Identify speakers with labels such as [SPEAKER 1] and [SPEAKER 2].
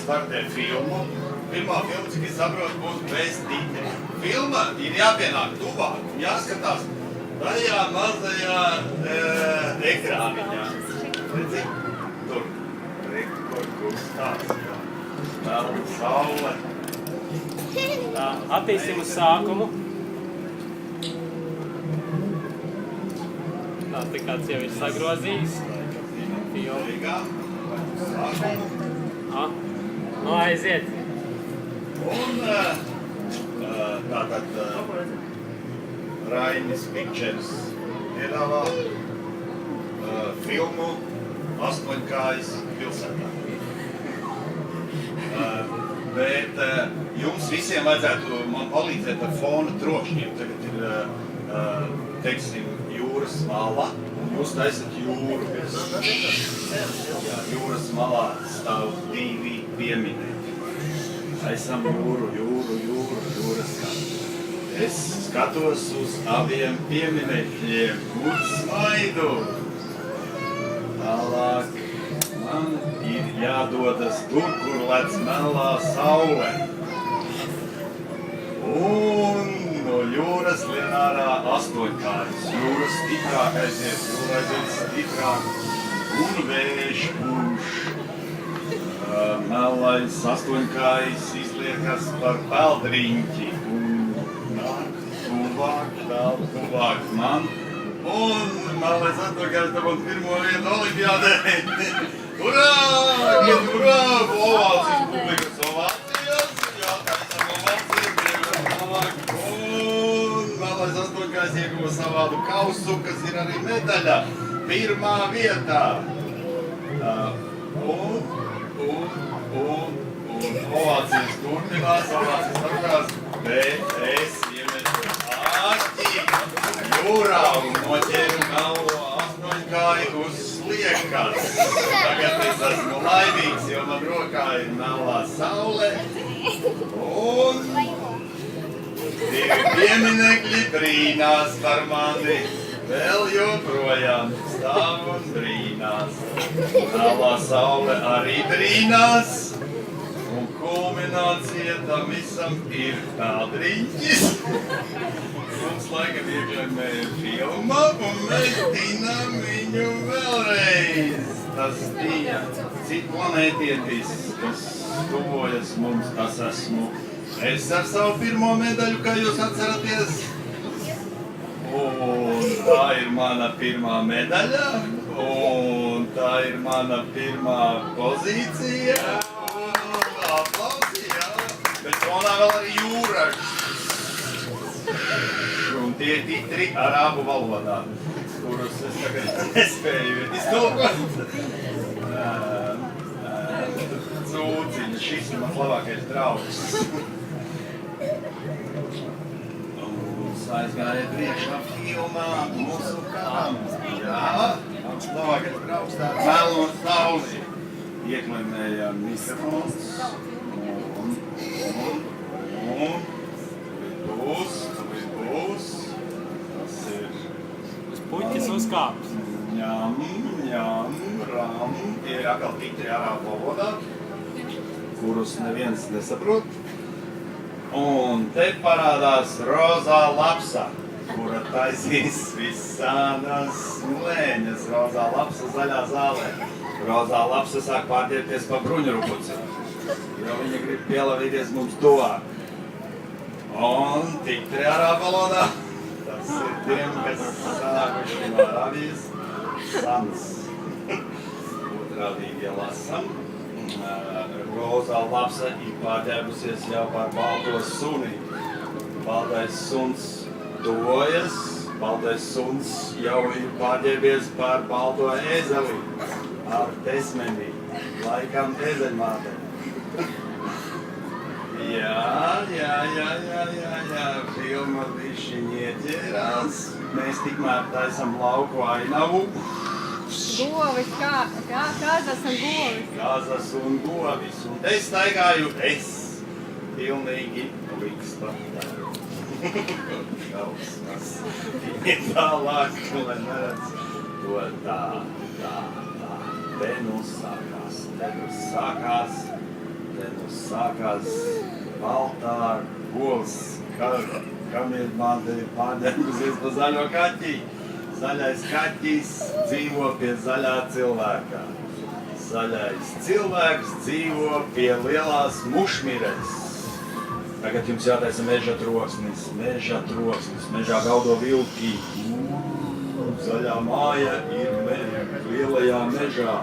[SPEAKER 1] startē filmu. Pirmā filma, cik es saprotu, būs bez titri. Filma ir jāpienāk tuvāk, jāskatās tajā mazajā ekrāniņā. Redzi? Tur. Kur kustās, jā. Vēl saule.
[SPEAKER 2] Tā, attīstīsim uz sākumu. Tā, te kāds jau ir sagrozījis.
[SPEAKER 1] Filmu. Sākumu.
[SPEAKER 2] Nu, aiziet.
[SPEAKER 1] Un tātad Rainis Pictures piedāvā filmu Astoņkājas pilsētā. Bet jums visiem vajadzētu man palīdzēt ar fona trokšņiem. Tagad ir, teiksim, jūras mala, un jūs taisat jūru. Jā, jūras malā stāv divi pieminekļi. Taisam jūru, jūras skatu. Es skatos uz abiem pieminekļiem un smaidu. Tālāk man ir jādodas tur, kur lec melā saule. Un no jūras lien ārā astoņkājas. Jūras stiprāk aiziet, jūra aiziet stiprāk un vējš pūš. Melais astoņkājs izliekas par peldriņķi un nāk tuvāk man. Un melais astoņkājs dabūt pirmo vietu olimpiādē. Urā! Urā! Ovācijas publikas ovācijas. Jā, taisam ovācijas. Un melais astoņkājs ieguva savādu kausu, kas ir arī medaļa. Pirmā vietā. Un ovācijas turpinās, ovācijas, bet es iemetu āķi jūrā un noķēru melno astoņkāju uz sliekas. Tagad es esmu laimīgs, jo man rokā ir melnā saule un divi pieminekļi brīnās par mani. Vēl joprojām stāv un brīnās. Melnā saule arī brīnās. Un kulminācija tam visam ir peldriņķis. Mums laikam iekļaimēja filma un mēs tinām viņu vēlreiz. Tas bija cik planētietis, kas tuvojas mums, tas esmu. Es ar savu pirmo medaļu, kā jūs atceraties. Un tā ir mana pirmā medaļa, un tā ir mana pirmā pozīcija. Aplausi, jā. Bet fonā vēl arī jūra. Un tie ir titri arābu valodā, kurus es tagad nespēju iztulkot. Cūciņa, šis ir mans labākais draugs. Aizgāja priekšā filmā mūsu kam. Jā, mans labākais draugs tā melno sauli. Ieklemējām mikrofons. Un būs. Tas ir...
[SPEAKER 2] Uz puķis uzkāps.
[SPEAKER 1] Ņam, ram. Tie ir atkal titri arābu valodā, kurus neviens nesaprot. Un te parādās rozā lapsa, kura taisīs visādas lēņas. Rozā lapsa zaļā zālē. Rozā lapsa sāk pārģērties pa bruņurupuci, jo viņa grib pielavīties mums tuvāk. Un titri arābu valodā, tas ir tiem, kas sākuši no Arābijas. Sans. Otrādīgi lasam. Rozā lapsa ir pārģērbusies jau par balto suni. Baltais suns tuvojas, baltais suns jau ir pārģērbies par balto ēzeli ar tesmeni, laikam ēzeļmāte. Jā, filma bišķiņi ieķērās. Mēs tikmēr taisam lauku ainavu.
[SPEAKER 3] Govis, kāzas un govis.
[SPEAKER 1] Kāzas un govis. Un te staigāju es. Pilnīgi likstā. Šausmas. Tālāk, lai neredz to tā. Te nu sākās. Te sākās baltā govs, kam ir māte pārņēmusies pa zaļo kaķi. Zaļais kaķis dzīvo pie zaļā cilvēka. Zaļais cilvēks dzīvo pie lielās mušmires. Tagad jums jātaisa meža troksnis, mežā gaudo vilki. Zaļā māja ir lielajā mežā.